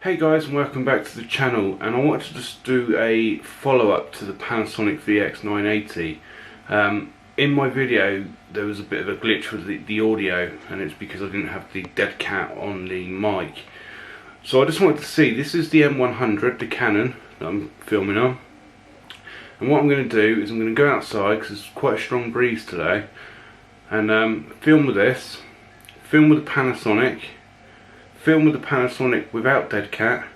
Hey guys, and welcome back to the channel, and I wanted to just do a follow-up to the Panasonic VX980. In my video there was a bit of a glitch with the audio, and it's because I didn't have the dead cat on the mic. So I just wanted to see, this is the M100, the Canon that I'm filming on, and what I'm going to do is I'm going to go outside because it's quite a strong breeze today, and film with this, film with the Panasonic, film with the Panasonic without dead cat,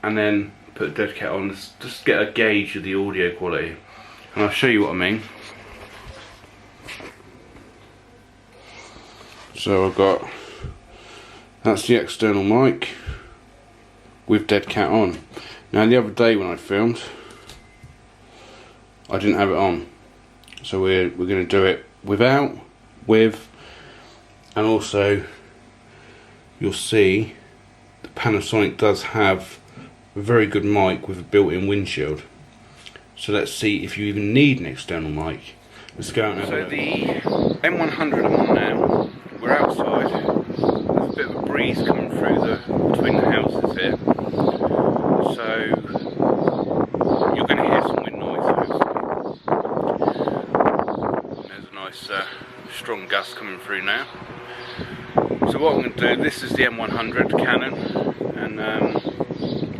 and then put dead cat on, just get a gauge of the audio quality, and I'll show you what I mean. So I've got, that's the external mic with dead cat on. Now the other day when I filmed, I didn't have it on, so we're going to do it without, with, and also you'll see the Panasonic does have a very good mic with a built-in windshield. So let's see if you even need an external mic. Let's go out and have a look. So the M100 I'm on now, we're outside. There's a bit of a breeze coming through between the houses here. So you're going to hear some wind noise. There's a nice strong gust coming through now. So what I'm going to do, this is the M100 Canon, and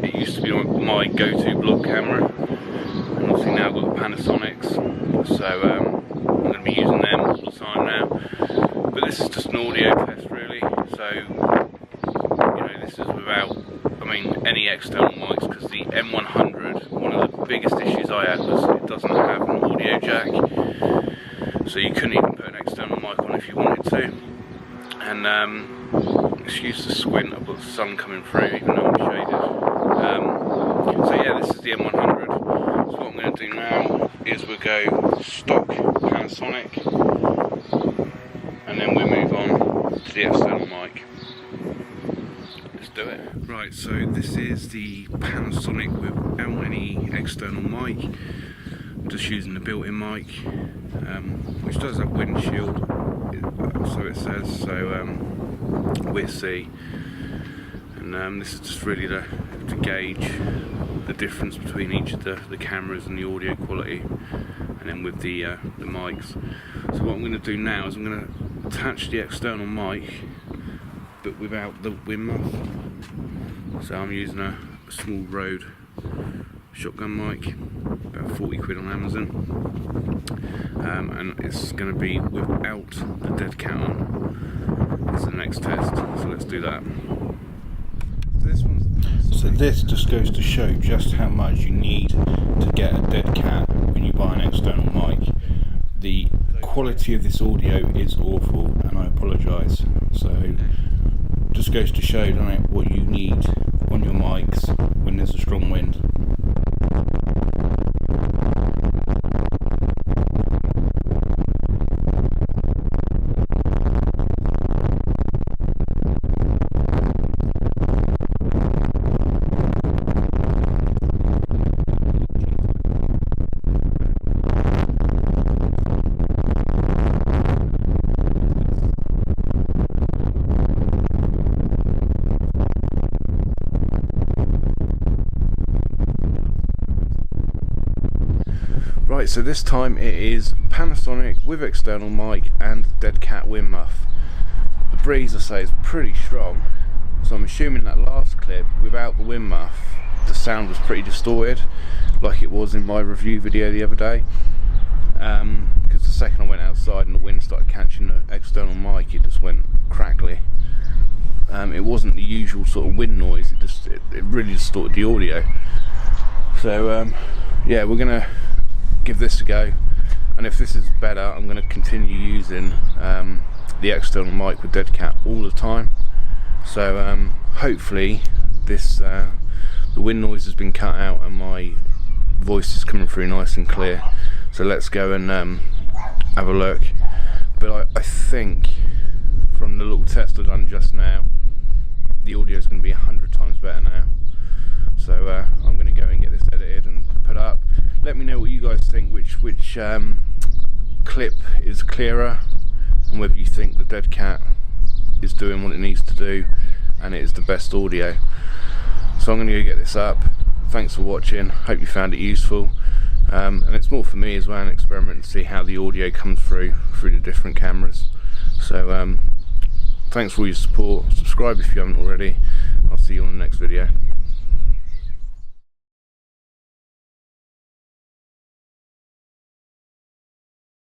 it used to be my go-to vlog camera, and obviously now I've got the Panasonics, so I'm going to be using them all the time now. But this is just an audio test really, so you know, this is without, I mean, any external mics, because the M100, one of the biggest issues I had was it doesn't have an audio jack, so you couldn't even put an external mic on if you wanted to. And excuse the squint, I've got the sun coming through even though I'm shaded. So yeah, this is the M100. So what I'm going to do now is we'll go stock Panasonic, and then we'll move on to the external mic. Let's do it. Right, so this is the Panasonic without any external mic. I'm just using the built-in mic, which does have windshield, so it says, so we'll see. And this is just really to gauge the difference between each of the cameras and the audio quality, and then with the mics. So what I'm going to do now is I'm going to attach the external mic but without the wind muff. So I'm using a small Rode shotgun mic, about 40 quid on Amazon, and it's going to be without the dead cat on. This is the next test, so let's do that. So this just goes to show just how much you need to get a dead cat when you buy an external mic. The quality of this audio is awful, and I apologise. So just goes to show, don't it, what you need on your mics when there's a strong wind. Right, so this time it is Panasonic with external mic and dead cat wind muff. The breeze, I say, is pretty strong, so I'm assuming that last clip without the wind muff the sound was pretty distorted, like it was in my review video the other day, because the second I went outside and the wind started catching the external mic, it just went crackly. It wasn't the usual sort of wind noise, it really distorted the audio. So yeah, we're going to give this a go, and if this is better I'm going to continue using the external mic with dead cat all the time. So hopefully this the wind noise has been cut out and my voice is coming through nice and clear. So let's go and have a look. But I think from the little test I've done just now, the audio is going to be 100 times better now. So I'm going to go and get this edited and put up. Let me know what you guys think, which clip is clearer, and whether you think the dead cat is doing what it needs to do and it is the best audio. So I'm going to go get this up. Thanks for watching, hope you found it useful, and it's more for me as well, an experiment to see how the audio comes through the different cameras. So thanks for all your support, subscribe if you haven't already, I'll see you on the next video.